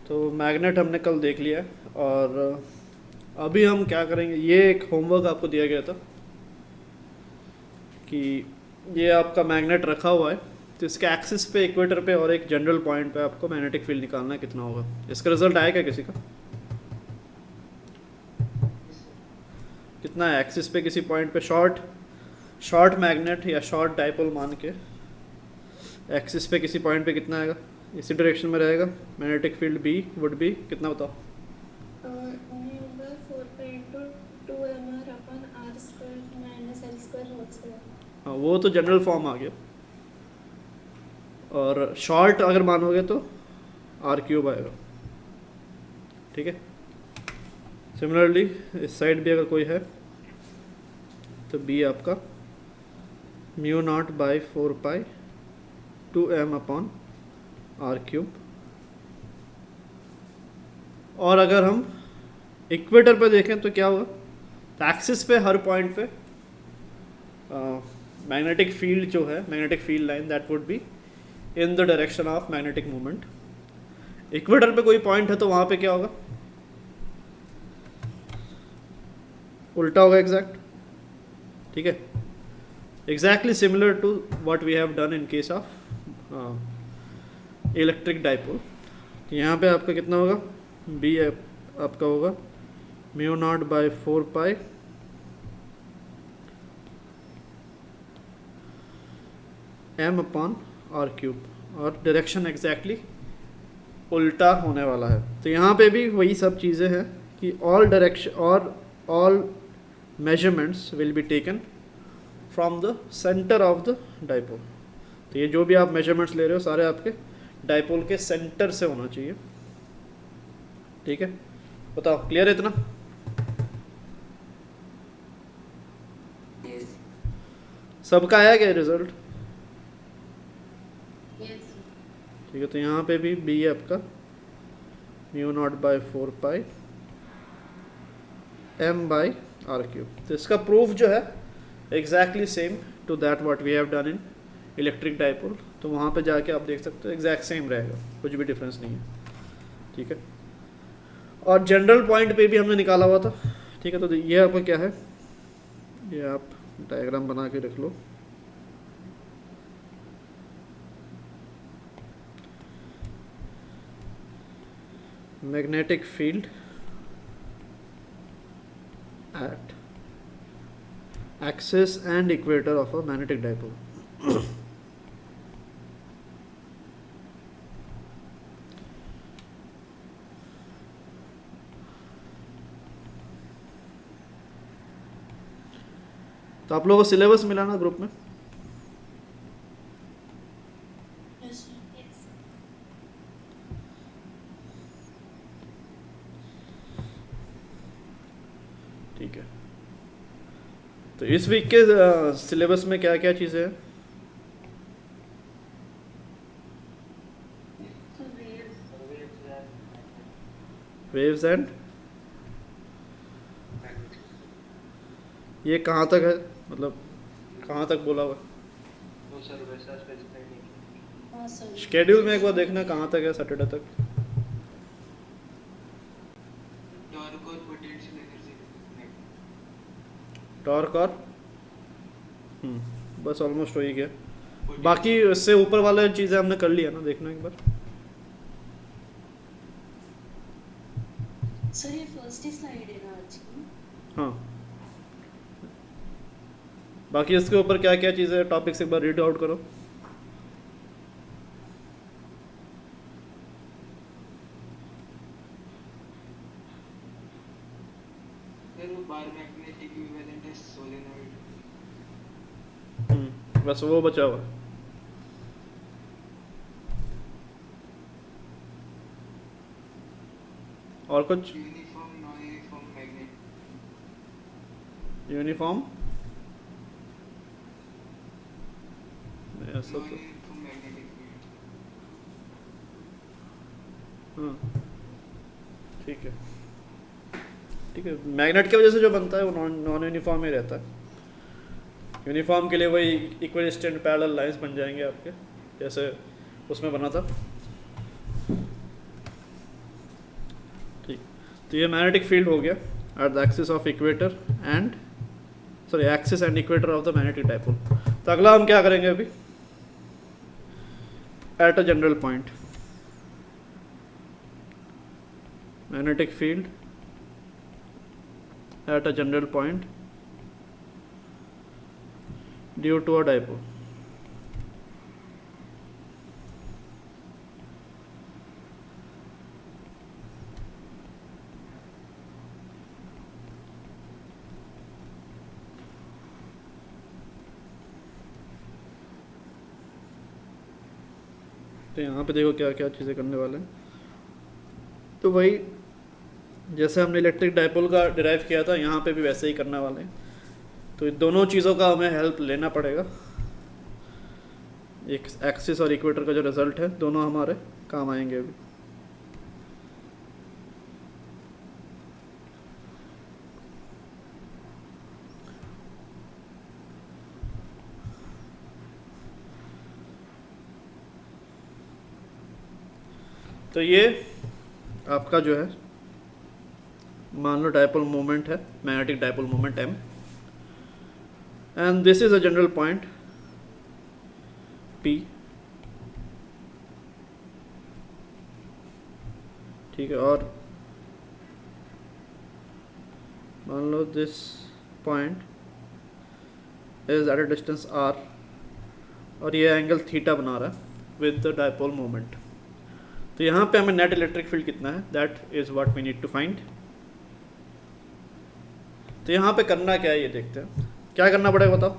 तो मैग्नेट हमने कल देख लिया और अभी हम क्या करेंगे, ये एक होमवर्क आपको दिया गया था कि ये आपका मैग्नेट रखा हुआ है, तो इसके एक्सिस पे इक्वेटर पे और एक जनरल पॉइंट पे आपको मैग्नेटिक फील्ड निकालना है, कितना होगा। इसका रिजल्ट आया क्या किसी का? कितना है एक्सिस पे किसी पॉइंट पे शॉर्ट मैग्नेट या शॉर्ट डाइपोल मान के एक्सिस पे किसी पॉइंट पे कितना आएगा, इसी डायरेक्शन में रहेगा magnetic field B would be कितना बताओ? हाँ वो तो जनरल फॉर्म आ गया, और शॉर्ट अगर मानोगे तो आर क्यूब आएगा, ठीक है। सिमिलरली इस साइड भी अगर कोई है तो बी आपका mu naught by 4 pi 2m upon r cube. और अगर हम इक्वेटर पे देखें तो क्या होगा, तो एक्सिस पे हर पॉइंट पे मैग्नेटिक फील्ड जो है, magnetic field line that would be in the direction of magnetic movement. Equator पे कोई पॉइंट है तो वहाँ पे क्या होगा, उल्टा होगा एग्जैक्ट, ठीक है। Exactly similar to what we have done in case of electric dipole. यहाँ पे आपका कितना होगा, बी आपका होगा mu naught by 4 pi m upon r cube, और डायरेक्शन एग्जैक्टली उल्टा होने वाला है। तो यहाँ पे भी वही सब चीज़ें हैं कि ऑल डायरेक्शन और all measurements will be taken from the center of the dipole। तो ये जो भी आप measurements ले रहे हो सारे आपके डाइपोल के सेंटर से होना चाहिए, ठीक है। बताओ क्लियर है इतना? yes. सबका आया क्या रिजल्ट? yes. ठीक है, तो यहाँ पे भी बी है आपका mu naught by 4 pi m by r cube. तो इसका प्रूफ जो है exactly same to that what we have done in electric dipole. तो वहाँ पे जाके आप देख सकते हो एग्जैक्ट सेम रहेगा, कुछ भी डिफरेंस नहीं है, ठीक है। और जनरल पॉइंट पे भी हमने निकाला हुआ था, ठीक है। तो ये आपका क्या है, ये आप डायग्राम बना के रख लो। Magnetic field at axis and equator of a magnetic dipole। तो आप लोगों को सिलेबस मिला ना ग्रुप में? yes. yes. ठीक है, तो इस वीक के सिलेबस में क्या क्या चीज़ें हैं? So वेव्स एंड ये कहाँ तक है, मतलब कहाँ तक बोला हुआ? वो सर वैसा स्पेसिफाई नहीं किया। हाँ सर, शेड्यूल में एक बार देखना कहाँ तक है, सैटरडे तक। टॉर्क और पोटेंशियल एनर्जी नहीं। टॉर्क और बस ऑलमोस्ट हो ही गया। बाकी इससे ऊपर वाले चीज़ें हमने कर लिया ना, देखना एक बार। सर ये फर्स्ट ही स्लाइड है ना आज की? हाँ, बाकी इसके ऊपर क्या क्या चीज़ें टॉपिक्स एक बार रीड आउट करो। फिर वो बार मैग्नेटिक इक्विवेलेंट है सोलेनॉइड। बस वो बचा हुआ। और कुछ? Uniform non uniform magnet. Uniform ऐसा नॉन तो यूनिफॉर्म मैग्नेटिक फील्ड। हाँ ठीक है, ठीक है। मैग्नेट की वजह से जो बनता है वो नॉन यूनिफॉर्म ही रहता है। यूनिफॉर्म के लिए वही इक्विडिस्टेंट पैरेलल लाइंस बन जाएंगे आपके, जैसे उसमें बना था। तो ये मैग्नेटिक फील्ड हो गया at the axis of equator and axis and equator of the magnetic dipole. तो अगला हम क्या करेंगे अभी, at a general point magnetic field at a general point due to a dipole. तो यहाँ पे देखो क्या क्या चीज़ें करने वाले हैं। तो वही जैसे हमने इलेक्ट्रिक डाइपोल का डिराइव किया था, यहाँ पे भी वैसे ही करने वाले हैं। तो इन दोनों चीज़ों का हमें हेल्प लेना पड़ेगा। एक एक्सिस और इक्वेटर का जो रिजल्ट है दोनों हमारे काम आएंगे अभी। तो ये आपका जो है मान लो डाइपोल मोमेंट है, magnetic dipole moment m, and this is a general point P, ठीक है। और मान लो this point is at a distance r और ये एंगल थीटा बना रहा है विद द डाइपोल मोमेंट। तो यहाँ पे हमें नेट इलेक्ट्रिक फील्ड कितना है, that is what we need to find. तो यहाँ पे करना क्या है ये देखते हैं। क्या करना पड़ेगा बताओ।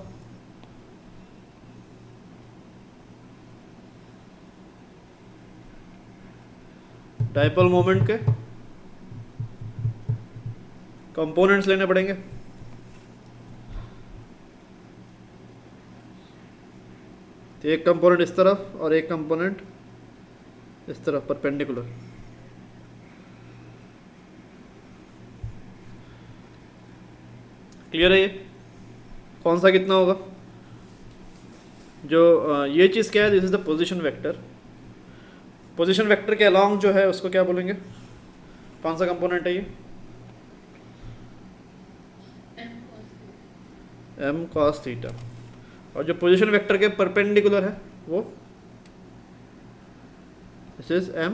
डाइपोल मोमेंट के कंपोनेंट्स लेने पड़ेंगे। तो एक कंपोनेंट इस तरफ और एक कंपोनेंट इस तरफ परपेंडिकुलर। क्लियर है ये कौन सा कितना होगा। जो ये चीज़ क्या है, this is the position vector. Position vector के अलॉन्ग जो है उसको क्या बोलेंगे, कौन सा कंपोनेंट है ये, m cos थीटा। और जो पोजीशन वेक्टर के परपेंडिकुलर है वो this is m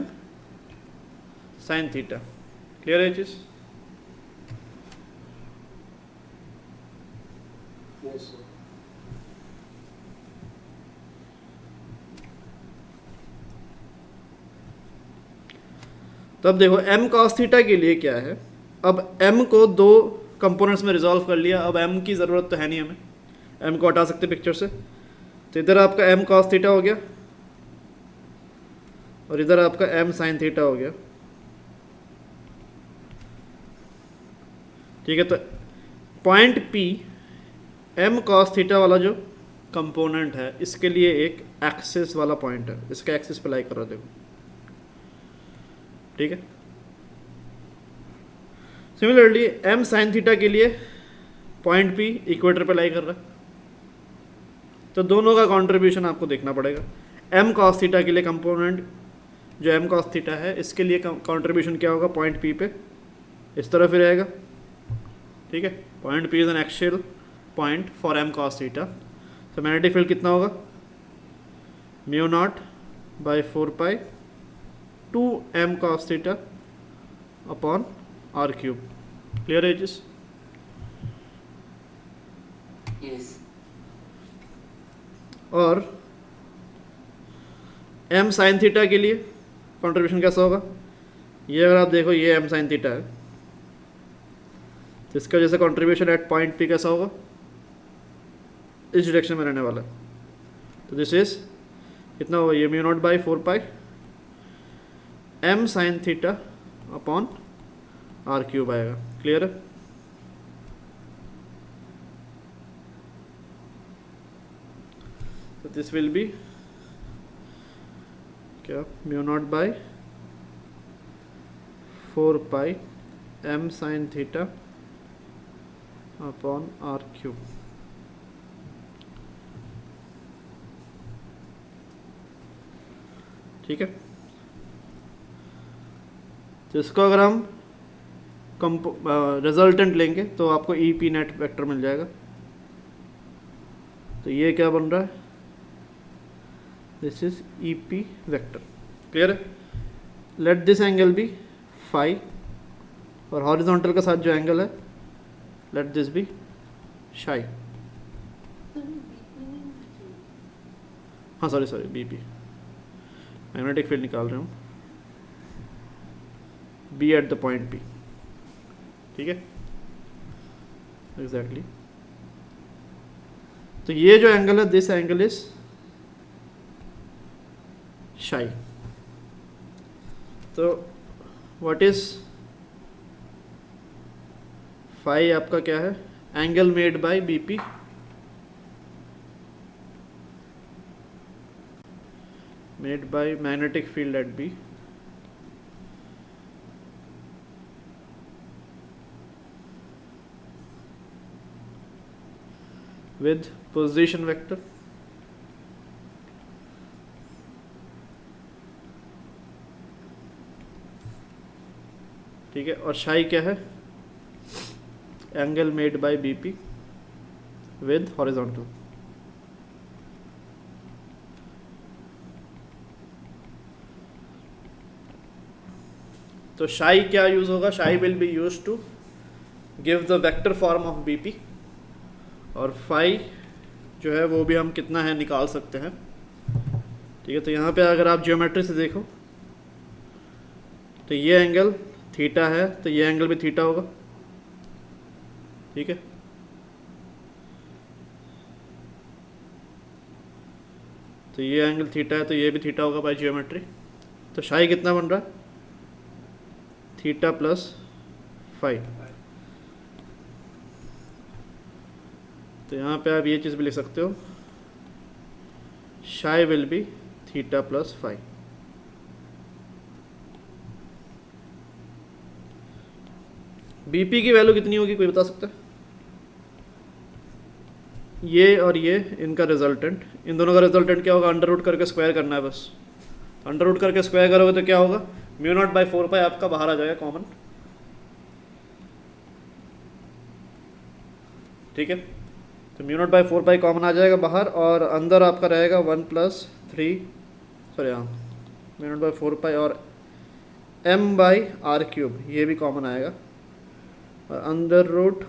sin theta. Clear है ये चीज़। Yes, sir. तो अब देखो m cos थीटा के लिए क्या है। अब m को दो कंपोनेंट्स में रिजॉल्व कर लिया। अब m की ज़रूरत तो है नहीं, हमें m को हटा सकते पिक्चर से। तो इधर आपका m cos थीटा हो गया और इधर आपका m sin थीटा हो गया। ठीक है। तो point P m cos theta वाला जो कंपोनेंट है इसके लिए एक एक्सिस वाला पॉइंट है। इसका एक्सिस पे लाई कर रहा है देखो, ठीक है। सिमिलरली m sin थीटा के लिए पॉइंट P इक्वेटर पे लाई कर रहा है। तो दोनों का कंट्रीब्यूशन आपको देखना पड़ेगा। m cos थीटा के लिए कंपोनेंट जो m cos थीटा है इसके लिए कंट्रीब्यूशन क्या होगा, पॉइंट P पे इस तरफ ही रहेगा, ठीक है। Point P is an axial point for m cos theta. तो मैग्नेटिक फील्ड कितना होगा, mu naught by 4 pi 2 m cos theta upon r cube. Clear है जिस। Yes. और m sin थीटा के लिए कंट्रीब्यूशन कैसा होगा, ये अगर आप देखो ये m sin थीटा है, तो इसका जैसे कंट्रीब्यूशन एट पॉइंट P कैसा होगा, इस डायरेक्शन में रहने वाला है। तो दिस इज कितना होगा, ये mu naught by 4 pi m sin theta upon r cube आएगा। क्लियर है। तो दिस विल बी क्या, mu naught by 4 pi m sin theta upon r cube. ठीक है। तो इसको अगर हम रिजल्टेंट लेंगे तो आपको ई पी नेट वेक्टर मिल जाएगा। तो ये क्या बन रहा है, this is E P vector. Clear है? Let this angle be phi, और हॉरिजॉन्टल के साथ जो एंगल है लेट दिस बी शाई। हाँ sorry B P, magnetic field निकाल रहे हूँ, B at the point P. ठीक है, एग्जैक्टली। तो ये जो एंगल है दिस एंगल इज शाई। तो व्हाट इज फाई आपका क्या है, angle made by BP made by magnetic field at B with position vector ठीक है, और शाई क्या है, angle made by BP with horizontal. तो शाई क्या यूज होगा, psi will be use to give the vector form of BP, और phi जो है वो भी हम कितना है निकाल सकते हैं। ठीक है, तो यहाँ पे अगर आप ज्योमेट्री से देखो तो ये एंगल थीटा है, तो ये एंगल भी थीटा होगा। ठीक है, तो ये एंगल थीटा है तो ये भी थीटा होगा बाय ज्योमेट्री। तो शाई कितना बन रहा है, थीटा प्लस फाई। तो यहाँ पे आप ये चीज़ भी लिख सकते हो, psi will be theta plus phi. BP की वैल्यू कितनी होगी कोई बता सकता है? ये और ये इनका रिजल्टेंट, इन दोनों का रिजल्टेंट क्या होगा, अंडर रूट करके स्क्वायर करना है बस। अंडर रूट करके स्क्वायर करोगे तो क्या होगा, म्यू नॉट बाई 4 पाई आपका बाहर आ जाएगा कॉमन। ठीक है, तो mu naught by 4 pi common आ जाएगा बाहर, और अंदर आपका रहेगा 1 प्लस 3 सॉरी हाँ म्यू नॉट बाई 4 पाई और m बाई आर क्यूब, ये भी कॉमन आएगा, और under root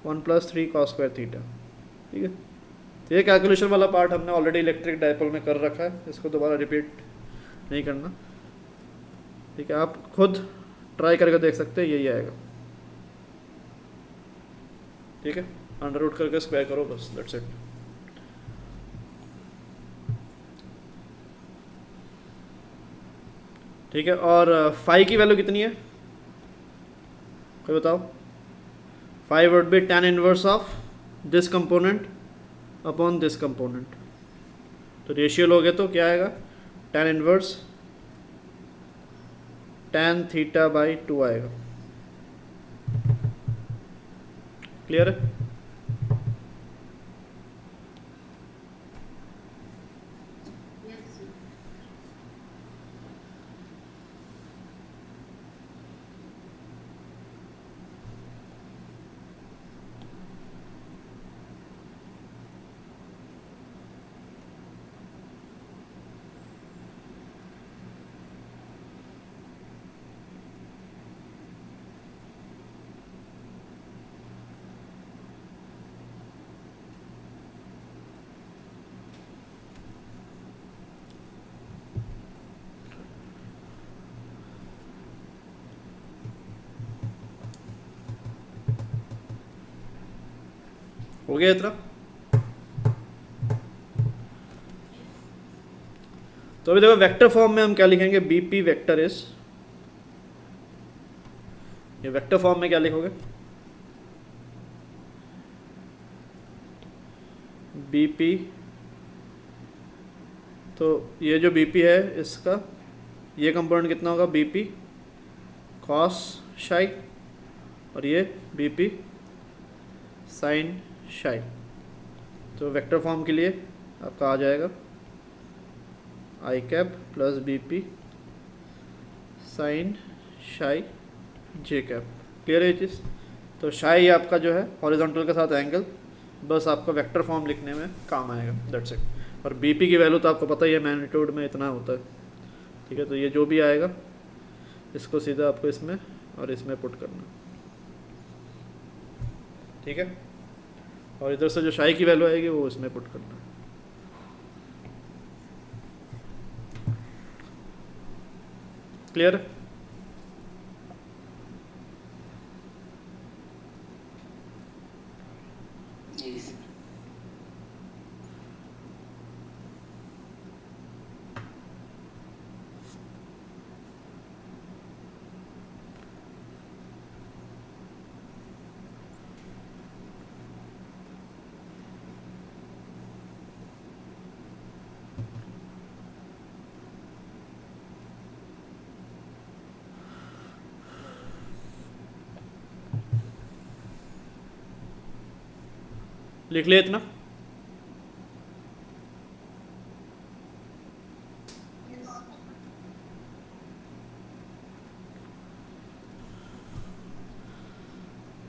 1 plus 3 cos square theta. ठीक है, तो ये कैलकुलेशन वाला पार्ट हमने ऑलरेडी इलेक्ट्रिक डायपोल में कर रखा है, इसको दोबारा रिपीट नहीं करना। ठीक है, आप खुद ट्राई करके देख सकते हैं, यही आएगा। ठीक है, अंडर रूट करके स्क्वायर करो बस, दैट्स इट। ठीक है, और फाई की वैल्यू कितनी है कोई बताओ? Phi would be tan inverse of this component upon this component. तो रेशियो लोगे तो क्या आएगा, tan inverse tan theta by 2 आएगा। क्लियर है? हो गया इतना? तो अभी देखो वेक्टर फॉर्म में हम क्या लिखेंगे, बीपी वेक्टर इज, ये वेक्टर फॉर्म में क्या लिखोगे, बीपी, तो ये जो बीपी है इसका ये कंपोनेंट कितना होगा, बीपी कॉस शाई, और ये बीपी साइन शाई। तो वेक्टर फॉर्म के लिए आपका आ जाएगा आई कैप प्लस बीपी साइन शाई जे कैप। क्लियर है ये चीज़। तो शायद आपका जो है हॉरिजॉन्टल के साथ एंगल बस आपका वेक्टर फॉर्म लिखने में काम आएगा, दैट्स इट। और बीपी की वैल्यू तो आपको पता ही है, मैग्नीट्यूड में इतना होता है, ठीक है। तो ये जो भी आएगा इसको सीधा आपको इसमें और इसमें पुट करना, ठीक है। और इधर से जो शाई की वैल्यू आएगी वो इसमें पुट करना। क्लियर? जी सर। लिख लिया इतना?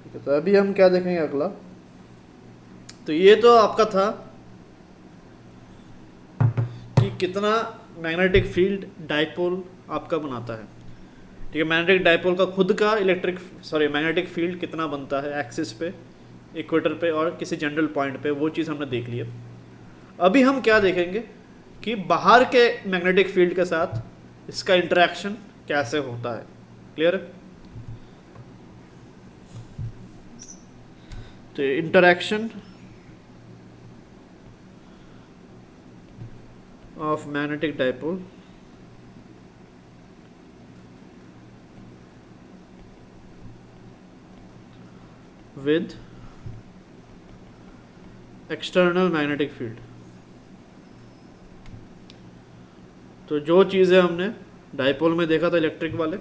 ठीक है, तो अभी हम क्या देखेंगे अगला। तो ये तो आपका था कि कितना मैग्नेटिक फील्ड डाइपोल आपका बनाता है, ठीक है। मैग्नेटिक डाइपोल का खुद का मैग्नेटिक फील्ड कितना बनता है एक्सिस पे, इक्वेटर पे और किसी जनरल पॉइंट पे, वो चीज़ हमने देख लिया। अभी हम क्या देखेंगे कि बाहर के मैग्नेटिक फील्ड के साथ इसका इंटरेक्शन कैसे होता है। क्लियर है? तो interaction of magnetic dipole with external magnetic field. तो जो चीज़ें हमने डाइपोल में देखा था इलेक्ट्रिक वाले,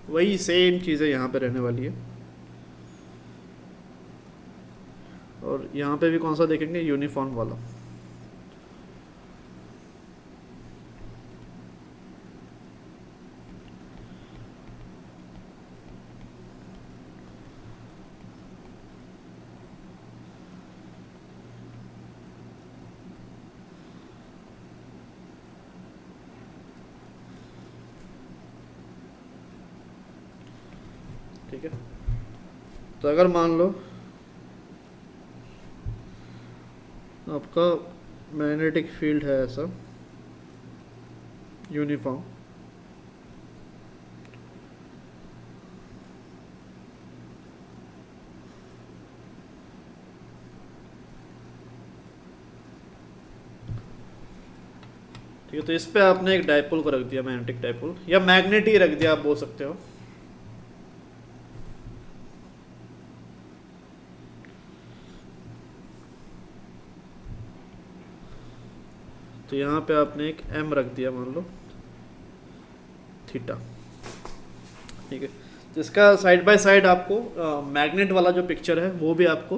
वही सेम चीज़ें यहाँ पे रहने वाली है। और यहाँ पे भी कौन सा देखेंगे? यूनिफॉर्म वाला। ठीक है, तो अगर मान लो आपका मैग्नेटिक फील्ड है ऐसा यूनिफॉर्म, ठीक है। तो इस पे आपने एक डाइपोल को रख दिया, मैग्नेटिक डाइपोल, या मैग्नेट ही रख दिया आप बोल सकते हो। तो यहाँ पे आपने एक m रख दिया, मान लो थीटा, ठीक है। जिसका साइड बाय साइड आपको मैग्नेट वाला जो पिक्चर है वो भी आपको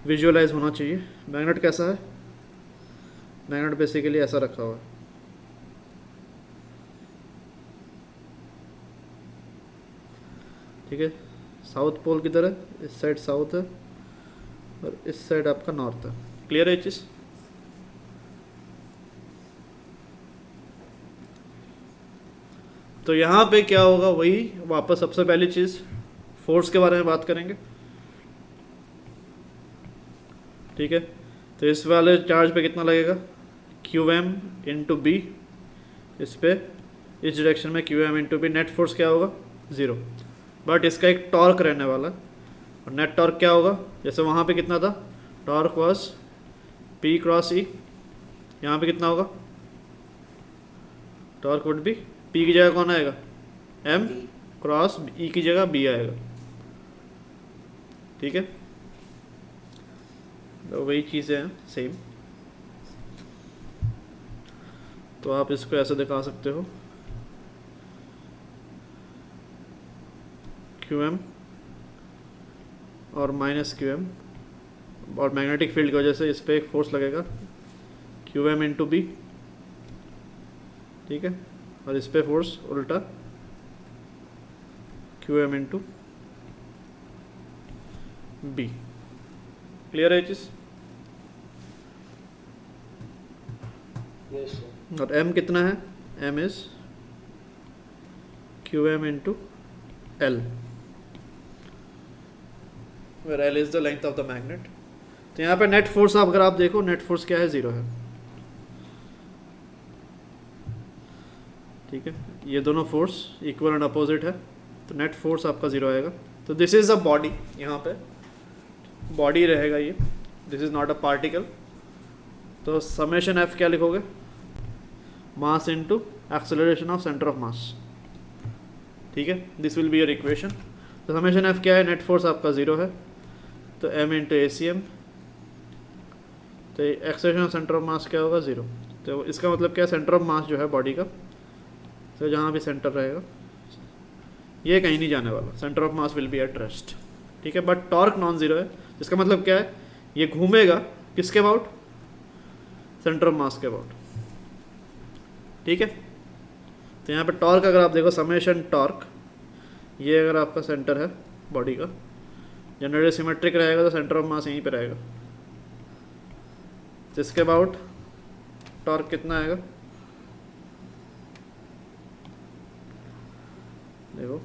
विजुअलाइज होना चाहिए। मैग्नेट कैसा है? मैग्नेट बेसिकली ऐसा रखा हुआ है, ठीक है। साउथ पोल किधर है? इस साइड साउथ है और इस साइड आपका नॉर्थ है। क्लियर है ये चीज़? तो यहाँ पे क्या होगा, वही वापस सबसे पहली चीज़ फोर्स के बारे में बात करेंगे, ठीक है। तो इस वाले चार्ज पे कितना लगेगा? QM इंटू बी, इस पे इस डायरेक्शन में QM into B. Net force क्या होगा? 0, बट इसका एक टॉर्क रहने वाला है। और नेट टॉर्क क्या होगा? जैसे वहाँ पे कितना था? Torque was P cross E, यहाँ पे कितना होगा? टॉर्क वुड बी P की जगह कौन आएगा? M क्रॉस E की जगह B आएगा, ठीक है। तो वही चीज़ें हैं सेम। तो आप इसको ऐसे दिखा सकते हो, QM और माइनस QM, और मैग्नेटिक फील्ड की वजह से इस पर एक फोर्स लगेगा QM इंटू बी, ठीक है। और इस पे फोर्स उल्टा q M into B. Clear है ये चीज़? Yes, sir. और m कितना है? m is q M into l, where l is the length of the magnet. तो यहाँ पे नेट फोर्स अगर आप देखो, नेट फोर्स क्या है? 0 है। ठीक है, ये दोनों फोर्स इक्वल एंड अपोजिट है, तो नेट फोर्स आपका 0 आएगा। तो दिस इज अ बॉडी, यहाँ पे बॉडी रहेगा ये, this is not a particle. तो समेशन एफ क्या लिखोगे? Mass into acceleration of centre of मास। ठीक है, this will be your equation. तो समेशन एफ क्या है? नेट फोर्स आपका 0 है, तो एम इंटू ए सी एम, तो एक्सेलरेशन ऑफ सेंटर ऑफ मास क्या होगा? 0। तो इसका मतलब क्या है? सेंटर ऑफ मास जो है बॉडी का, तो जहाँ भी सेंटर रहेगा ये कहीं नहीं जाने वाला, centre of mass will be at rest. ठीक है, बट टॉर्क नॉन जीरो है, जिसका मतलब क्या है? ये घूमेगा किसके अबाउट? सेंटर ऑफ मास के अबाउट। ठीक है, तो यहाँ पे टॉर्क अगर आप देखो, समेशन टॉर्क, ये अगर आपका सेंटर है बॉडी का, जनरली सिमेट्रिक रहेगा तो सेंटर ऑफ मास यहीं पे रहेगा, जिसके अबाउट टॉर्क कितना आएगा? देखो,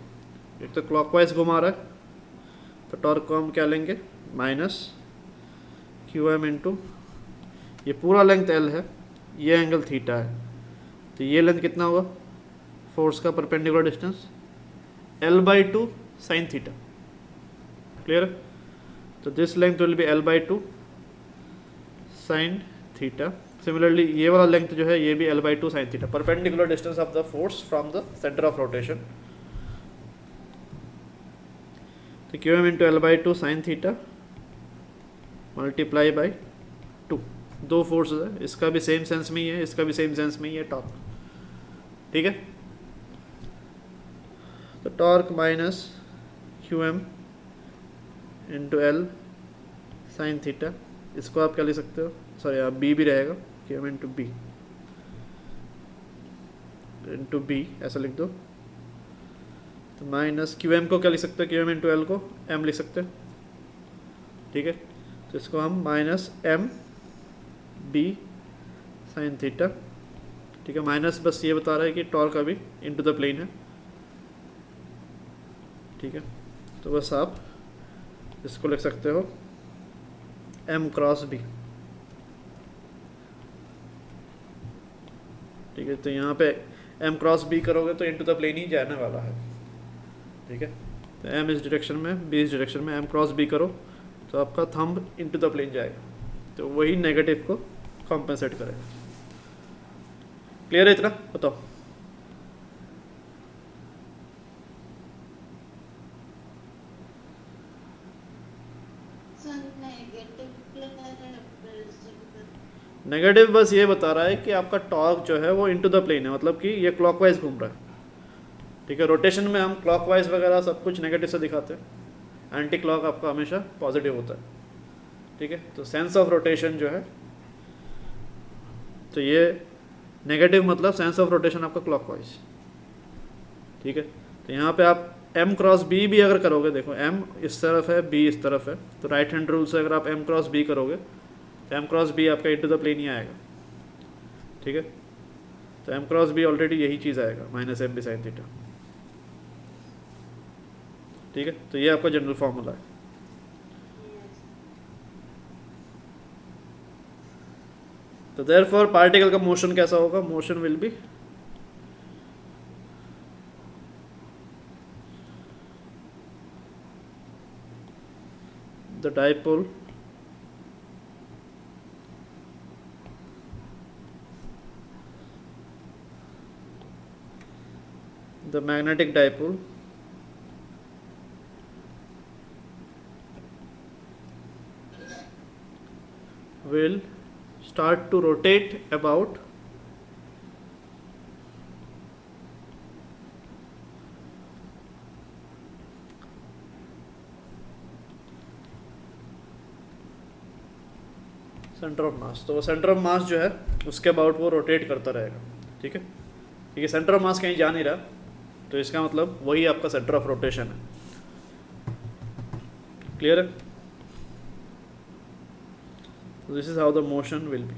एक तो क्लॉकवाइज घुमा रहा है, तो टॉर्क को हम क्या लेंगे? माइनस क्यू एम इंटू, ये पूरा लेंथ एल है, ये एंगल थीटा है, तो ये लेंथ कितना होगा फोर्स का perpendicular distance? L/2 sine theta. Clear? तो this length will be L/2 sine theta. Similarly ये वाला लेंथ जो है ये भी L/2 sine theta, perpendicular distance of the force from the centre of rotation. तो Q M into L/2 sine theta multiply by 2, दो force है, इसका भी सेम सेंस में ही है, इसका भी सेम सेंस में ही है टॉर्क। ठीक है, तो torque minus q M into l sine theta, इसको आप क्या लिख सकते हो? सॉरी, आप बी भी रहेगा, क्यू एम इंटू बी ऐसा लिख दो। तो माइनस क्यू एम को क्या लिख सकते हो? क्यू एम इंटू एल को एम लिख सकते हैं। ठीक है, तो इसको हम minus m B sine theta. ठीक है, माइनस बस ये बता रहा है कि टॉर्क अभी इनटू द प्लेन है। ठीक है, तो बस आप इसको लिख सकते हो एम क्रॉस बी। ठीक है, तो यहाँ पे एम क्रॉस बी करोगे तो इनटू द प्लेन ही जाने वाला है। ठीक है, तो एम इस डायरेक्शन में, बी इस डायरेक्शन में, एम क्रॉस बी करो तो आपका थंब इनटू द प्लेन जाएगा, तो वही नेगेटिव को कॉम्पेंसेट करेगा। क्लियर है इतना? बताओ। नेगेटिव बस ये बता रहा है कि आपका टॉर्क जो है वो इनटू द प्लेन है, मतलब कि ये क्लॉकवाइज घूम रहा है। ठीक है, रोटेशन में हम क्लॉकवाइज वगैरह सब कुछ नेगेटिव से दिखाते हैं, एंटी क्लॉक आपका हमेशा पॉजिटिव होता है। ठीक है, तो सेंस ऑफ रोटेशन जो है, तो ये नेगेटिव मतलब सेंस ऑफ रोटेशन आपका क्लॉकवाइज। ठीक है, तो यहाँ पे आप एम क्रॉस बी भी अगर करोगे, देखो एम इस तरफ है, बी इस तरफ है, तो राइट हैंड रूल से अगर आप एम क्रॉस बी करोगे तो एम क्रॉस बी आपका इनटू द प्लेन ही आएगा। ठीक है, तो एम क्रॉस बी ऑलरेडी यही चीज़ आएगा, minus m B sine theta. ठीक है, तो ये आपका जनरल फॉर्मूला है। तो देयरफॉर पार्टिकल का मोशन कैसा होगा? Motion will be the dipole the magnetic dipole will start to rotate about centre of मास। तो वो सेंटर ऑफ मास जो है उसके अबाउट वो रोटेट करता रहेगा। ठीक है, क्योंकि सेंटर ऑफ मास कहीं जा नहीं रहा, तो इसका मतलब वही आपका सेंटर ऑफ रोटेशन है। क्लियर है? This is how the motion will be.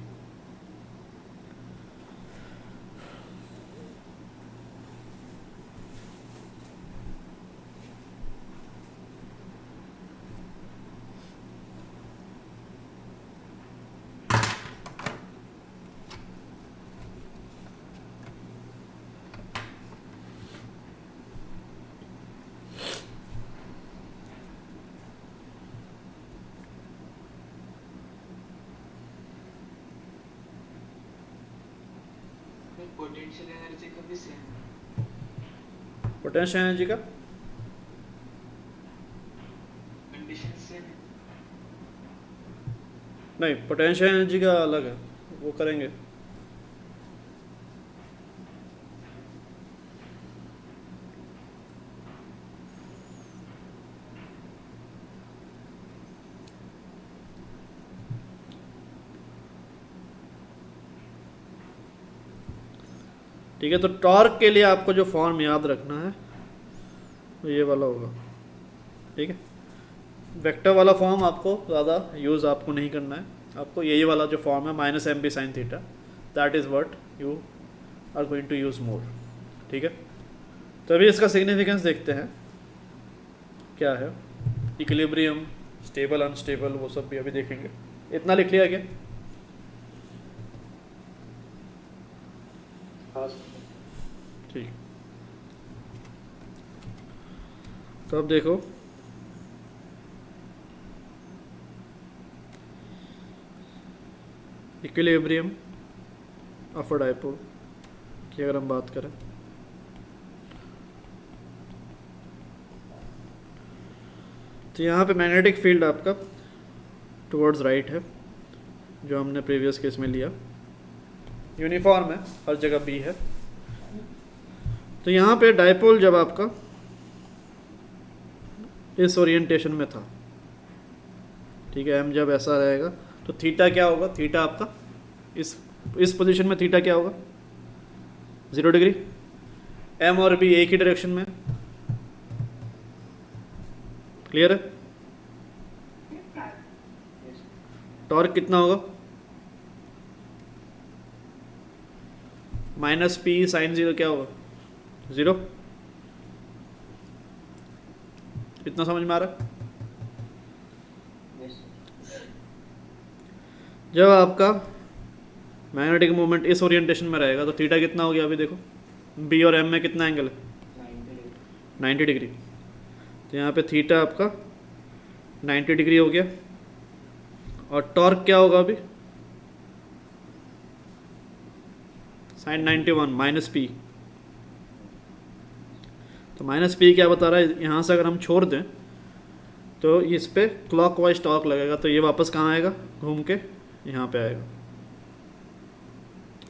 Potential energy का भी सेम पोटेंशियल एनर्जी का कंडीशन सेम है। नहीं, पोटेंशियल एनर्जी का अलग है, वो करेंगे। ठीक है, तो टॉर्क के लिए आपको जो फॉर्म याद रखना है तो ये वाला होगा। ठीक है, वेक्टर वाला फॉर्म आपको ज़्यादा यूज़ आपको नहीं करना है, आपको यही वाला जो फॉर्म है minus m B sine theta, that is what you are going to use more. ठीक है, तो अभी इसका सिग्निफिकेंस देखते हैं क्या है। इक्विलिब्रियम, स्टेबल अनस्टेबल, वो सब भी अभी देखेंगे। इतना लिख लिया क्या? ठीक, तो अब देखो इक्विलिब्रियम ऑफ अ डाइपोल की अगर हम बात करें तो यहाँ पे मैग्नेटिक फील्ड आपका टुवर्ड्स राइट है, जो हमने प्रीवियस केस में लिया, यूनिफॉर्म है, हर जगह बी है। तो यहाँ पे डाइपोल जब आपका इस ओरिएंटेशन में था, ठीक है, एम जब ऐसा रहेगा तो थीटा क्या होगा? थीटा आपका इस पोजीशन में थीटा क्या होगा? 0 डिग्री। एम और बी एक ही डायरेक्शन में, क्लियर है? टॉर्क कितना होगा? माइनस पी साइन 0 क्या होगा? 0। इतना समझ में आ रहा है? जब आपका मैग्नेटिक मोमेंट इस ओरिएंटेशन में रहेगा तो थीटा कितना हो गया? अभी देखो बी और एम में कितना एंगल है? 90 डिग्री। तो यहाँ पे थीटा आपका 90 डिग्री हो गया। और टॉर्क क्या होगा अभी? Sine 91 minus p. तो माइनस पी क्या बता रहा है? यहाँ से अगर हम छोड़ दें तो इस पे क्लॉकवाइज टॉर्क लगेगा, तो ये वापस कहाँ आएगा? घूम के यहाँ पे आएगा।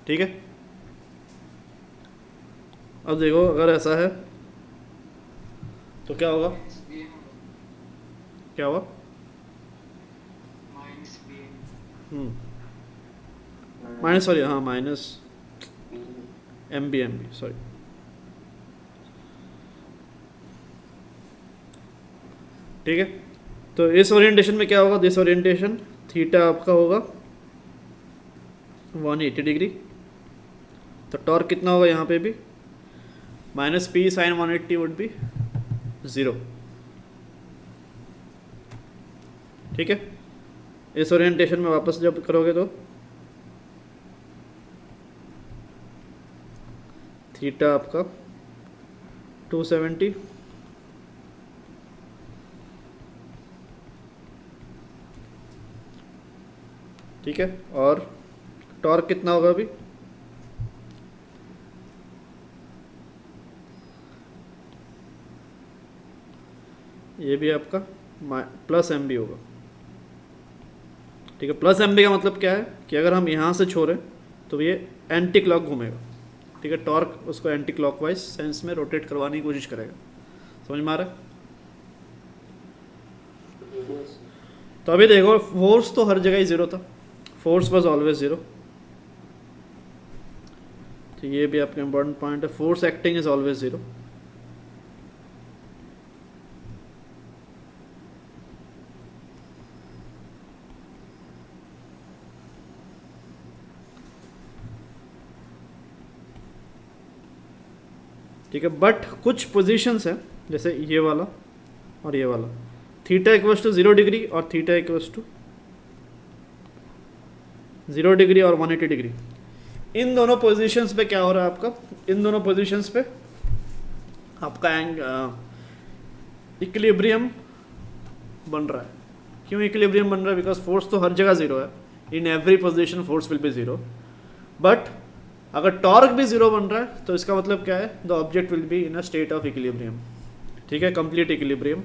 ठीक है, अब देखो अगर ऐसा है तो क्या होगा? क्या होगा? माइनस, सॉरी, हाँ माइनस एम बी सॉरी। ठीक है, तो इस ओरिएंटेशन में क्या होगा? दिस ओरिएंटेशन थीटा आपका होगा 180 डिग्री। तो टॉर्क कितना होगा यहाँ पे भी? Minus p sine 180 would be 0। ठीक है, इस ओरिएंटेशन में वापस जब करोगे तो थीटा आपका 270, ठीक है, और टॉर्क कितना होगा अभी? ये भी आपका प्लस एम बी होगा। ठीक है, प्लस एम बी का मतलब क्या है कि अगर हम यहाँ से छोड़ें तो ये एंटी क्लॉक घूमेगा। ठीक है, टॉर्क उसको एंटी क्लॉकवाइज सेंस में रोटेट करवाने की कोशिश करेगा। समझ में आ रहा है? तो अभी देखो फोर्स तो हर जगह ही 0 था, फोर्स वाज ऑलवेज 0। तो ये भी आपका इंपॉर्टेंट पॉइंट है, फोर्स एक्टिंग इज ऑलवेज 0। ठीक है, बट कुछ पोजीशंस हैं जैसे ये वाला और ये वाला, थीटा इक्वल्स टू 0 डिग्री और थीटा इक्वल्स टू 0 डिग्री और 180 डिग्री। इन दोनों पोजीशंस पे क्या हो रहा है आपका, इन दोनों पोजीशंस पे आपका इक्विलिब्रियम बन रहा है। क्यों इक्विलिब्रियम बन रहा है? बिकॉज फोर्स तो हर जगह जीरो है, in every position force will be zero, but अगर टॉर्क भी जीरो बन रहा है तो इसका मतलब क्या है, the object will be in a state of equilibrium. ठीक है, कंप्लीट इक्विलिब्रियम।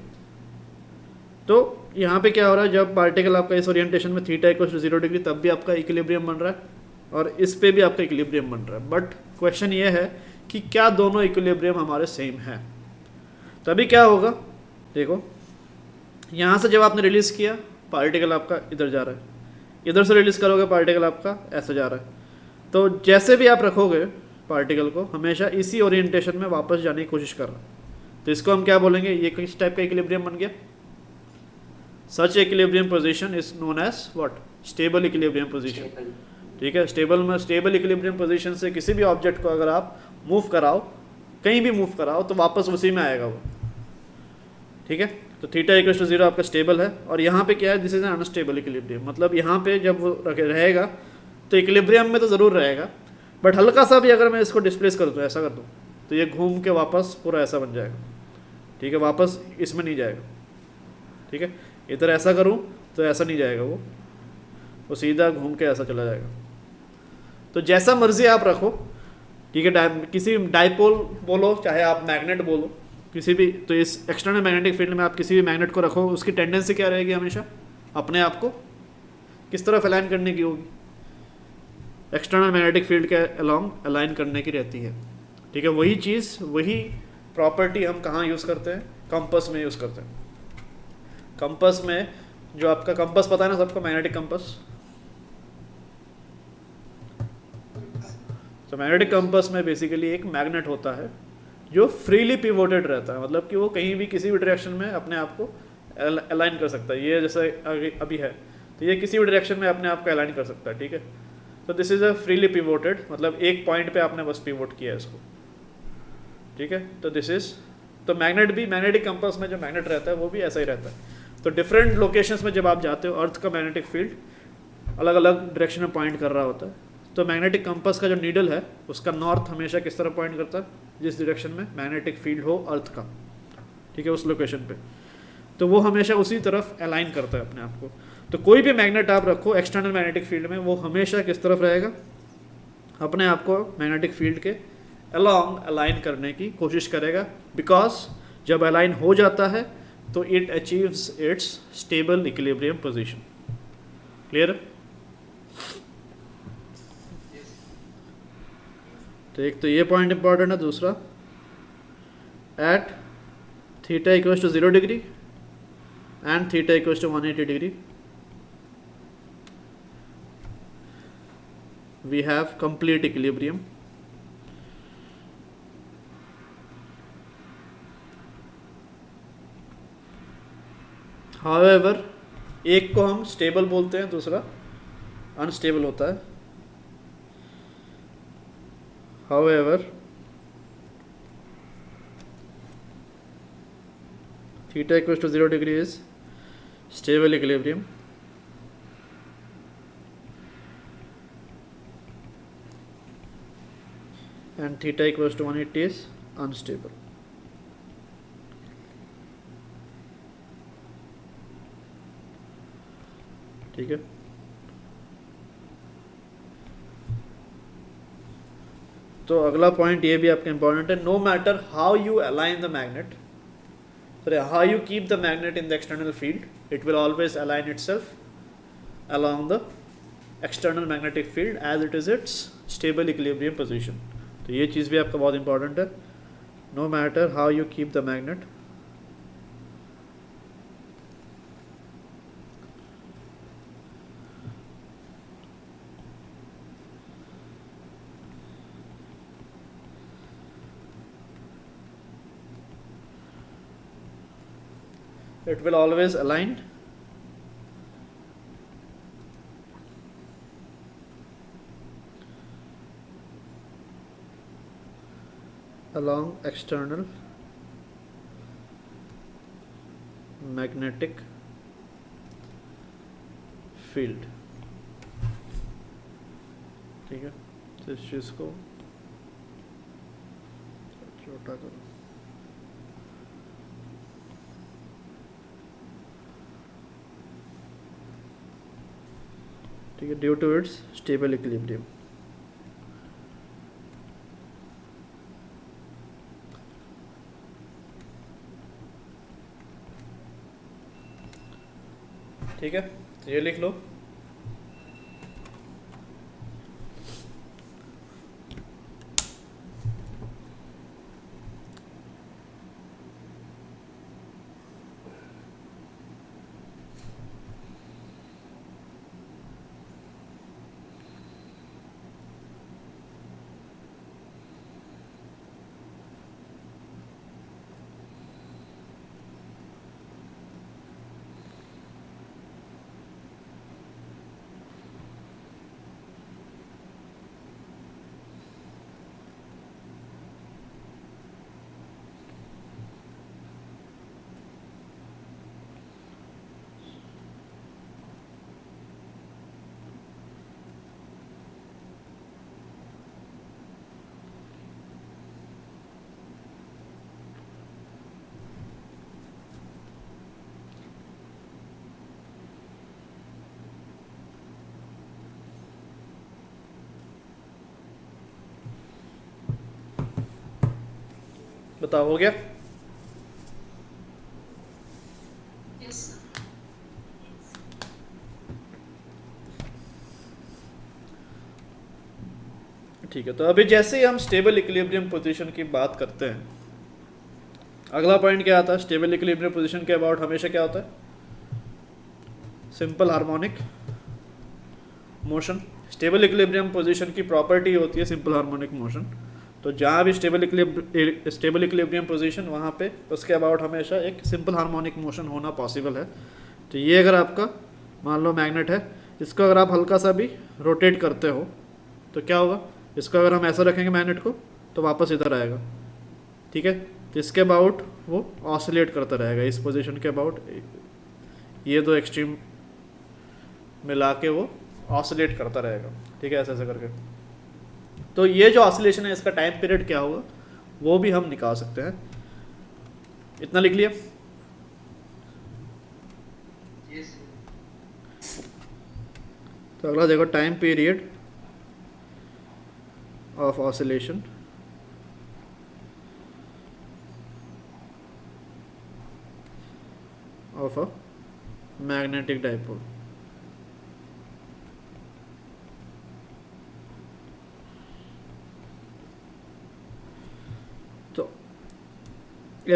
तो यहाँ पे क्या हो रहा है, जब पार्टिकल आपका इस ओरिएंटेशन में थीटा इक्वल टू 0 डिग्री, तब भी आपका इक्विलिब्रियम बन रहा है और इस पे भी आपका इक्विलिब्रियम बन रहा है। बट क्वेश्चन ये है कि क्या दोनों इक्विलिब्रियम हमारे सेम है? तभी क्या होगा, देखो यहाँ से जब आपने रिलीज किया पार्टिकल आपका इधर जा रहा है, इधर से रिलीज करोगे पार्टिकल आपका ऐसे जा रहा है, तो जैसे भी आप रखोगे पार्टिकल को हमेशा इसी ओरिएंटेशन में वापस जाने की कोशिश कर रहा है। तो इसको हम क्या बोलेंगे, ये किस टाइप का इक्विलिब्रियम बन गया? Such equilibrium position is known as what? Stable equilibrium position. ठीक है, स्टेबल इक्विलिब्रियम पोजीशन से किसी भी ऑब्जेक्ट को अगर आप मूव कराओ, कहीं भी मूव कराओ, तो वापस उसी में आएगा वो। ठीक है, तो थीटा इक्वल टू 0 आपका स्टेबल है, और यहाँ पे क्या है, this is an unstable equilibrium. मतलब यहाँ पे जब वो रहेगा तो इक्विलिब्रियम में तो ज़रूर रहेगा, बट हल्का सा भी अगर मैं इसको डिस्प्लेस कर दूँ, ऐसा कर दूँ, तो ये घूम के वापस पूरा ऐसा बन जाएगा। ठीक है, वापस इसमें नहीं जाएगा। ठीक है, इधर ऐसा करूँ तो ऐसा नहीं जाएगा, वो सीधा घूम के ऐसा चला जाएगा। तो जैसा मर्जी आप रखो, ठीक है, किसी डाइपोल बोलो चाहे आप मैग्नेट बोलो, किसी भी, तो इस एक्सटर्नल मैग्नेटिक फील्ड में आप किसी भी मैग्नेट को रखो, उसकी टेंडेंसी क्या रहेगी? हमेशा अपने आप को किस तरफ अलाइन करने की होगी? एक्सटर्नल मैग्नेटिक फील्ड के अलोंग अलाइन करने की रहती है। ठीक है, वही चीज़, वही प्रॉपर्टी हम कहाँ यूज़ करते हैं? कंपस में यूज़ करते हैं। कंपस में, जो आपका कंपस पता है ना सबको, मैग्नेटिक कंपस। तो मैग्नेटिक कंपस में बेसिकली एक मैग्नेट होता है जो फ्रीली पिवोटेड रहता है, मतलब कि वो कहीं भी किसी भी डायरेक्शन में अपने आप को अलाइन कर सकता है। ये जैसे अभी है, तो ये किसी भी डायरेक्शन में अपने आप को अलाइन कर सकता है। ठीक है, तो this is a freely pivoted, मतलब एक पॉइंट पे आपने बस पिवोट किया है इसको। ठीक है, तो दिस इज, तो मैग्नेट भी, मैग्नेटिक कंपास में जो मैग्नेट रहता है वो भी ऐसा ही रहता है। तो डिफरेंट लोकेशंस में जब आप जाते हो, अर्थ का मैग्नेटिक फील्ड अलग अलग डायरेक्शन में पॉइंट कर रहा होता है, तो मैग्नेटिक कंपास का जो नीडल है उसका नॉर्थ हमेशा किस तरफ पॉइंट करता है? जिस डायरेक्शन में मैग्नेटिक फील्ड हो अर्थ का, ठीक है, उस लोकेशन पे, तो वो हमेशा उसी तरफ अलाइन करता है अपने आप को। तो कोई भी मैग्नेट आप रखो एक्सटर्नल मैग्नेटिक फील्ड में, वो हमेशा किस तरफ रहेगा? अपने आप को मैग्नेटिक फील्ड के अलोंग अलाइन करने की कोशिश करेगा, बिकॉज जब अलाइन हो जाता है तो it achieves its stable equilibrium position. Clear? तो एक तो ये पॉइंट इंपॉर्टेंट है, दूसरा at theta equals to 0 degree and theta equals to 180 degree we have complete equilibrium. However, एक को हम स्टेबल बोलते हैं, दूसरा अनस्टेबल होता है। However, theta equals to 0 degree is stable equilibrium. And theta equals to 180 is unstable. ठीक है, तो अगला पॉइंट ये भी आपका इंपॉर्टेंट है। No matter how you align the magnet, how you keep the magnet in the external field, it will always align itself along the external magnetic field as it is its stable equilibrium position. तो ये चीज़ भी आपका बहुत important है। No matter how you keep the magnet, it will always align along external magnetic field। ठीक है, तो इस चीज़ को छोटा करो। ठीक है, due to its stable equilibrium. ठीक है, तो ये लिख लो। बताओ, हो गया? Yes, sir. ठीक है, तो अभी जैसे ही हम स्टेबल इक्विलिब्रियम पोजीशन की बात करते हैं, अगला पॉइंट क्या आता है? स्टेबल इक्विलिब्रियम पोजीशन के अबाउट हमेशा क्या होता है? Simple harmonic motion. Stable equilibrium position की प्रॉपर्टी होती है सिंपल हार्मोनिक मोशन। तो जहाँ भी स्टेबल इक्विलिब्रियम पोजीशन, वहाँ पे उसके अबाउट हमेशा एक सिंपल हार्मोनिक मोशन होना पॉसिबल है। तो ये अगर आपका मान लो मैग्नेट है, इसको अगर आप हल्का सा भी रोटेट करते हो तो क्या होगा? इसको अगर हम ऐसा रखेंगे मैग्नेट को तो वापस इधर आएगा। ठीक है, तो इसके अबाउट वो ऑसिलेट करता रहेगा इस पोजीशन के अबाउट। ये दो एक्सट्रीम मिला के वो ऑसिलेट करता रहेगा। ठीक है, ऐसे ऐसे करके। तो ये जो ऑसिलेशन है, इसका टाइम पीरियड क्या होगा वो भी हम निकाल सकते हैं। इतना लिख लिया? Yes, तो अगला देखो, time period of oscillation of a magnetic dipole. तो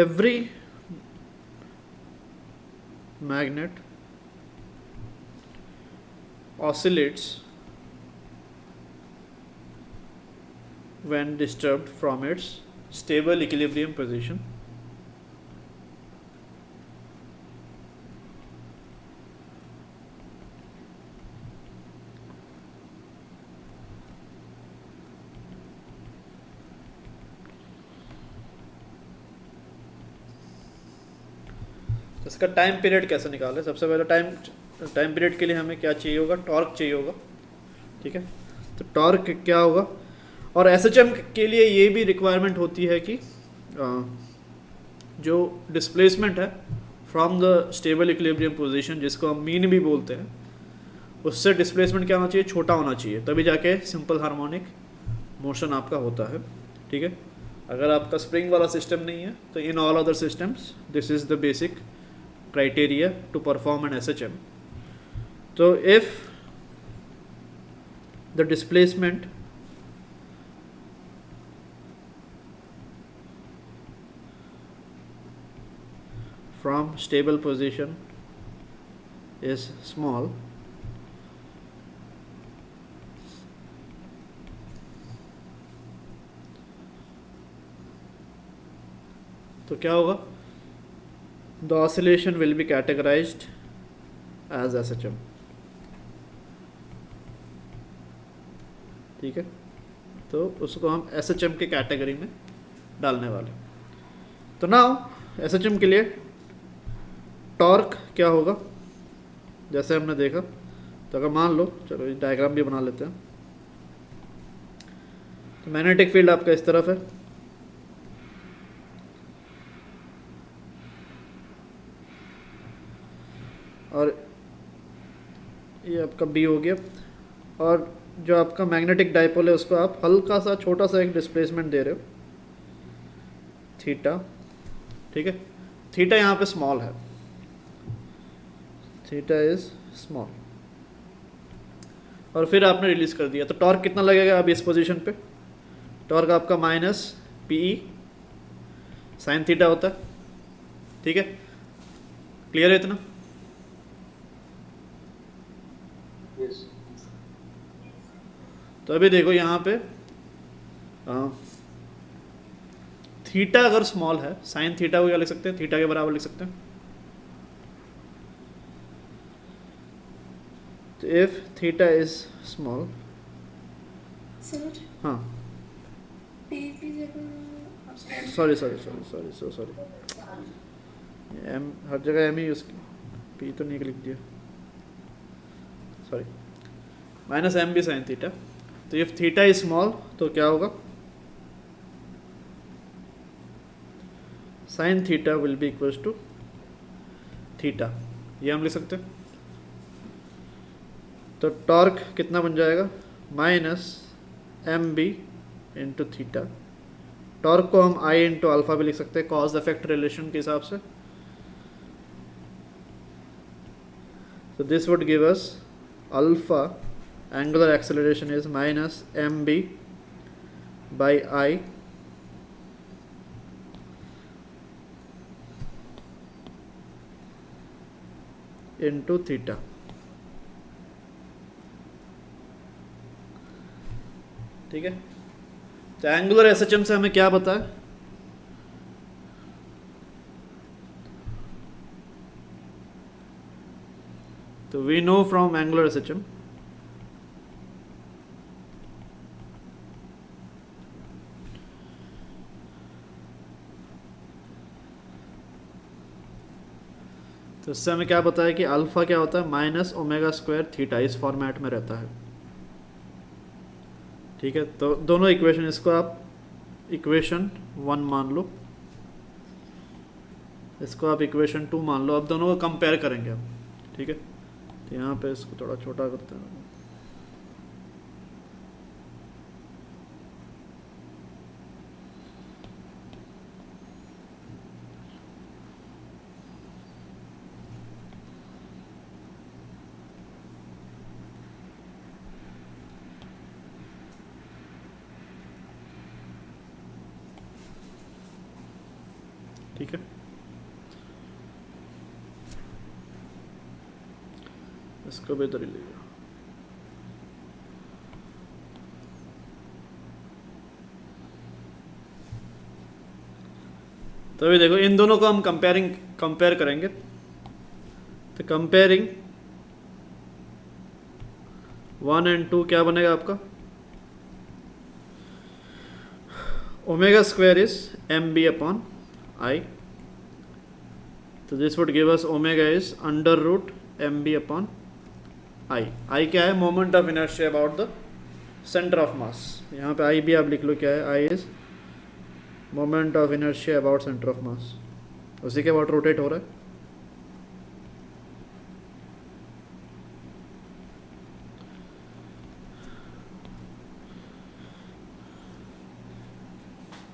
every magnet oscillates when disturbed from its stable equilibrium position इसका टाइम पीरियड कैसे निकालें? सबसे पहले टाइम पीरियड के लिए हमें क्या चाहिए होगा? टॉर्क चाहिए होगा। ठीक है, तो टॉर्क क्या होगा? और एसएचएम के लिए ये भी रिक्वायरमेंट होती है कि जो डिस्प्लेसमेंट है from the stable equilibrium position, जिसको हम मीन भी बोलते हैं, उससे डिस्प्लेसमेंट क्या होना चाहिए? छोटा होना चाहिए, तभी जाके सिंपल हार्मोनिक मोशन आपका होता है। ठीक है, अगर आपका स्प्रिंग वाला सिस्टम नहीं है तो in all other systems this is the basic criteria to perform an SHM. So if the displacement from stable position is small, तो क्या होगा? The oscillation will be categorized as SHM. ठीक है, तो उसको हम SHM के कैटेगरी में डालने वाले। तो नाउ एसएचएम के लिए टॉर्क क्या होगा, जैसे हमने देखा, तो अगर मान लो, चलो ये डायग्राम भी बना लेते हैं। तो मैग्नेटिक फील्ड आपका इस तरफ है, और ये आपका बी हो गया, और जो आपका मैग्नेटिक डाइपोल है उसको आप हल्का सा छोटा सा एक डिस्प्लेसमेंट दे रहे हो, थीटा। ठीक है, थीटा यहाँ पे स्मॉल है, थीटा इज स्मॉल, और फिर आपने रिलीज कर दिया। तो टॉर्क कितना लगेगा अभी इस पोजीशन पे? टॉर्क आपका माइनस पीई साइन थीटा होता है। ठीक है, क्लियर है इतना? Yes. तो अभी देखो यहाँ पे थीटा अगर स्मॉल है, साइन थीटा को क्या लिख सकते हैं? थीटा के बराबर लिख सकते हैं। तो if theta is small, sir हाँ टी की जगह सॉरी एम हर जगह एम ही यूज की, पी तो नहीं लिख दिया, sorry, minus m B sine theta. तो इफ थीटा इज स्मॉल तो क्या होगा? Sine theta will be equals to theta, ये हम लिख सकते हैं। तो टॉर्क कितना बन जाएगा? Minus m B into theta. टॉर्क को हम आई इंटू अल्फा भी लिख सकते हैं कॉज इफेक्ट रिलेशन के हिसाब से। तो this would give us alpha angular acceleration is minus m B by I into theta. ठीक है, तो एंगुलर एसएचएम से हमें क्या पता है? तो we know from angular SHM तो इससे हमें क्या पता है कि अल्फा क्या होता है? माइनस ओमेगा स्क्वायर थीटा, इस फॉर्मेट में रहता है। ठीक है, तो दोनों इक्वेशन, इसको आप इक्वेशन 1 मान लो, इसको आप इक्वेशन 2 मान लो। अब दोनों को कंपेयर करेंगे हम। ठीक है, तो यहाँ पे इसको थोड़ा छोटा करते हैं। ठीक है, इसको भी इधर ही ले जाओ। तो अभी देखो इन दोनों को हम कंपेयर करेंगे। तो कंपेयरिंग 1 एंड 2 क्या बनेगा आपका? Omega square is M B upon I. तो this would give us omega is under root M B upon I. I क्या है? Moment of inertia about the centre of mass. यहाँ पे आई भी आप लिख लो क्या है? I is moment of inertia about centre of mass, उसी के अबाउट रोटेट हो रहा है।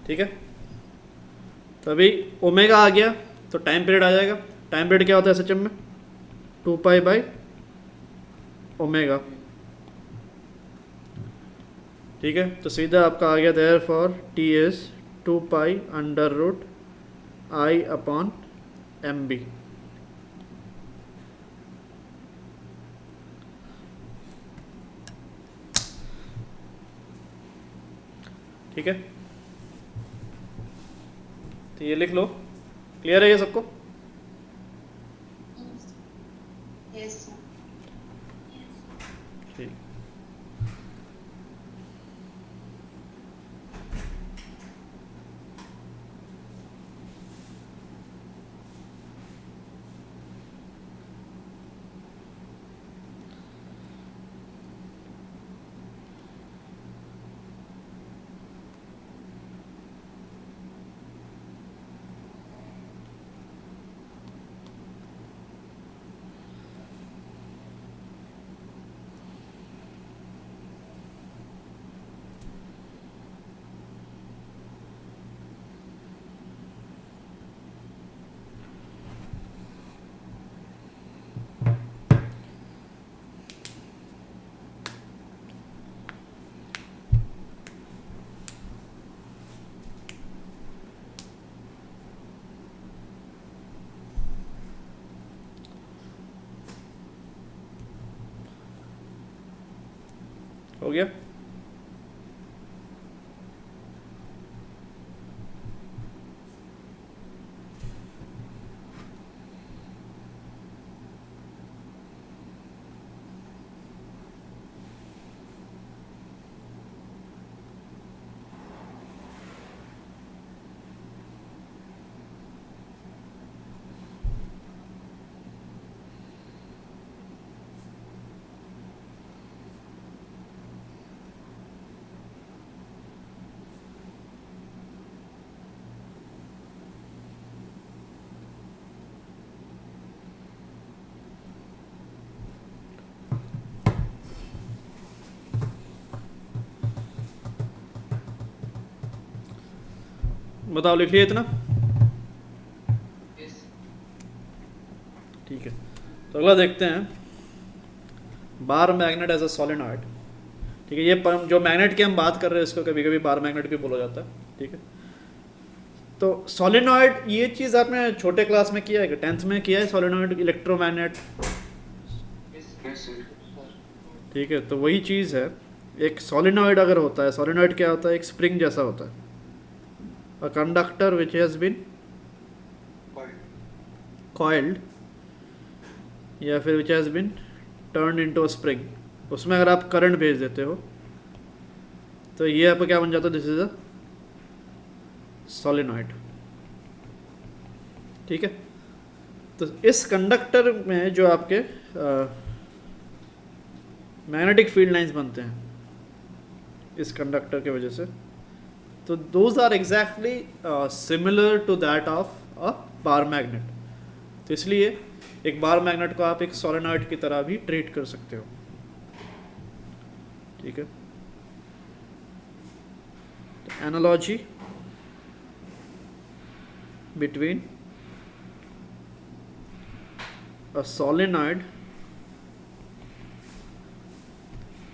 ठीक है, तो अभी ओमेगा आ गया तो टाइम पीरियड आ जाएगा। टाइम पीरियड क्या होता है एसएचएम में? 2 पाई बाई ओमेगा। ठीक है, तो सीधा आपका आ गया therefore T is 2 pi under root I upon m B. ठीक है, तो ये लिख लो। क्लियर है ये सबको? Yes sir. ठीक, हो गया। बताओ, लिख लिया इतना? Yes. ठीक है, तो अगला देखते हैं, bar magnet as a solenoid. ठीक है, ये जो मैग्नेट की हम बात कर रहे हैं इसको कभी कभी बार मैग्नेट भी बोला जाता है। ठीक है, तो सोलेनॉइड, ये चीज़ आपने छोटे क्लास में किया है कि 10th में किया है, सोलेनॉइड इलेक्ट्रोमैग्नेट? Yes, sir. ठीक है, तो वही चीज़ है। एक सोलेनॉइड अगर होता है, सोलेनॉइड क्या होता है? एक स्प्रिंग जैसा होता है, a conductor which has been coiled, या फिर which has been turn into a spring. उसमें अगर आप करंट भेज देते हो तो ये आपका क्या बन जाता है? This is a solenoid. ठीक है, तो इस कंडक्टर में जो आपके मैग्नेटिक फील्ड लाइंस बनते हैं इस कंडक्टर के वजह से, तो those are exactly similar to that of a bar magnet. तो इसलिए एक बार मैग्नेट को आप एक सोलेनॉइड की तरह भी ट्रीट कर सकते हो। ठीक है, analogy between a solenoid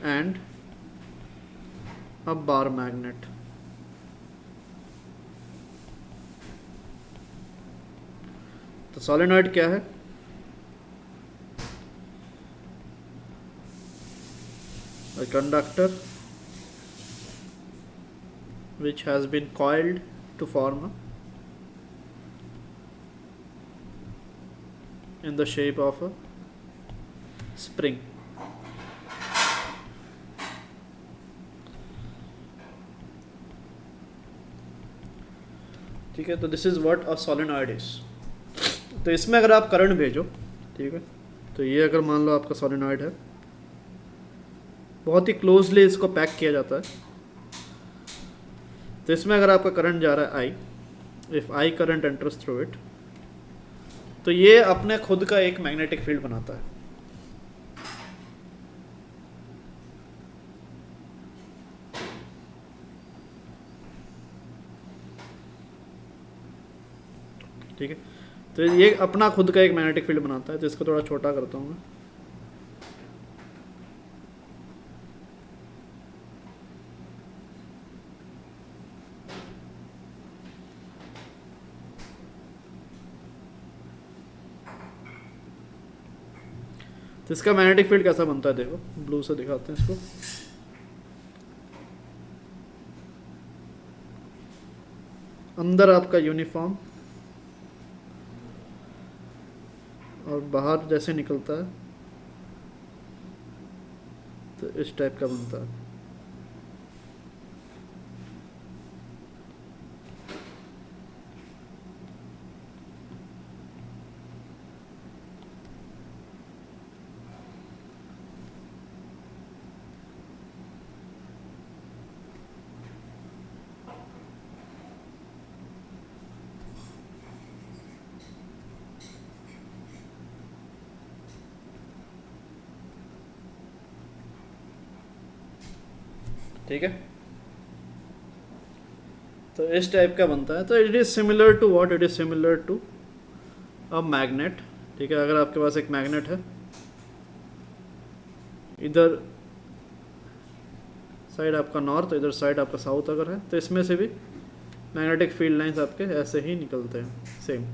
and a bar magnet. तो सोलेनॉइड क्या है? A conductor which has been coiled to form in the shape of a spring. ठीक है, तो this is what a solenoid is. तो इसमें अगर आप करंट भेजो, ठीक है, तो ये अगर मान लो आपका सोलेनॉइड है, बहुत ही क्लोजली इसको पैक किया जाता है। तो इसमें अगर आपका करंट जा रहा है I, if I current enters through it, तो ये अपने खुद का एक मैग्नेटिक फील्ड बनाता है। ठीक है, तो ये अपना खुद का एक मैग्नेटिक फील्ड बनाता है। तो इसको थोड़ा छोटा करता हूँ मैं। तो इसका मैग्नेटिक फील्ड कैसा बनता है, देखो ब्लू से दिखाते हैं इसको। अंदर आपका यूनिफॉर्म और बाहर जैसे निकलता है तो इस टाइप का बनता है। ठीक है, तो इस टाइप का बनता है। तो it is similar to what? It is similar to a magnet. ठीक है, अगर आपके पास एक मैग्नेट है, इधर साइड आपका नॉर्थ, इधर साइड आपका साउथ अगर है, तो इसमें से भी मैग्नेटिक फील्ड लाइंस आपके ऐसे ही निकलते हैं, सेम।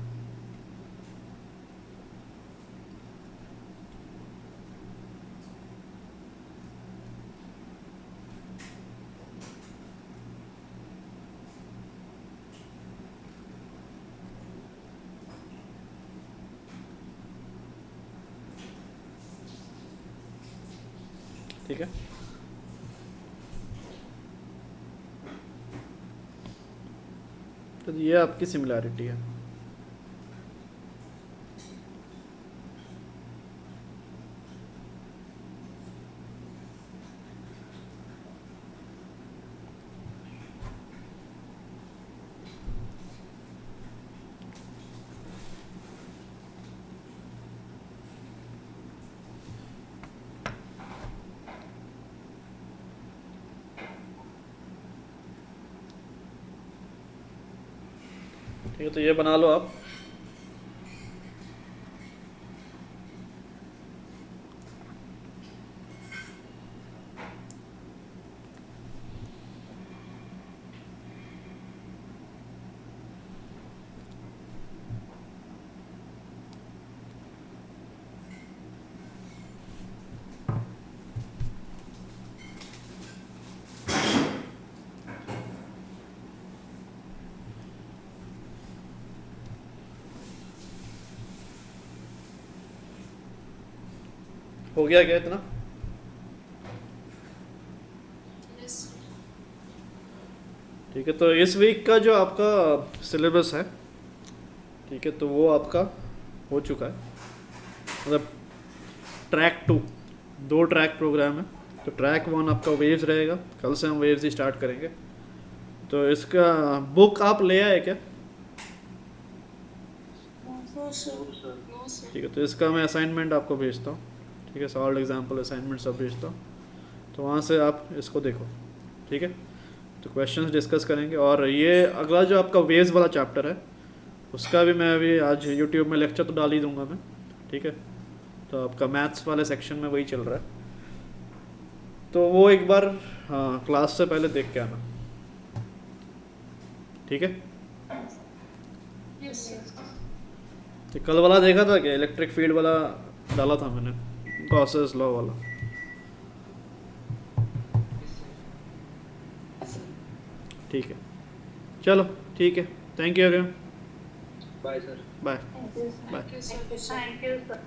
ठीक है। तो ये आपकी सिमिलैरिटी है। ठीक है, तो ये बना लो आप। हो गया क्या इतना? यस ठीक है, तो इस वीक का जो आपका सिलेबस है, ठीक है, तो वो आपका हो चुका है। मतलब ट्रैक 2, 2 ट्रैक प्रोग्राम है। तो ट्रैक 1 आपका वेव्स रहेगा, कल से हम वेव्स ही स्टार्ट करेंगे। तो इसका बुक आप ले आए क्या? नो सर ठीक है, तो इसका मैं असाइनमेंट आपको भेजता हूँ। ठीक है, सॉल्व एग्जाम्पल असाइनमेंट सब भेजता हूँ, तो वहाँ से आप इसको देखो। ठीक है, तो क्वेश्चंस डिस्कस करेंगे। और ये अगला जो आपका वेव्स वाला चैप्टर है, उसका भी मैं अभी आज यूट्यूब में लेक्चर तो डाल ही दूंगा मैं। ठीक है, तो आपका मैथ्स वाले सेक्शन में वही चल रहा है, तो वो एक बार हाँ क्लास से पहले देख के आना। ठीक है, यस सर तो कल वाला देखा था क्या? इलेक्ट्रिक फील्ड वाला डाला था मैंने, गॉसेस लॉ वाला। ठीक है, चलो ठीक है, thank you everyone, bye sir. Bye thank you bye. Sir Thank you, sir.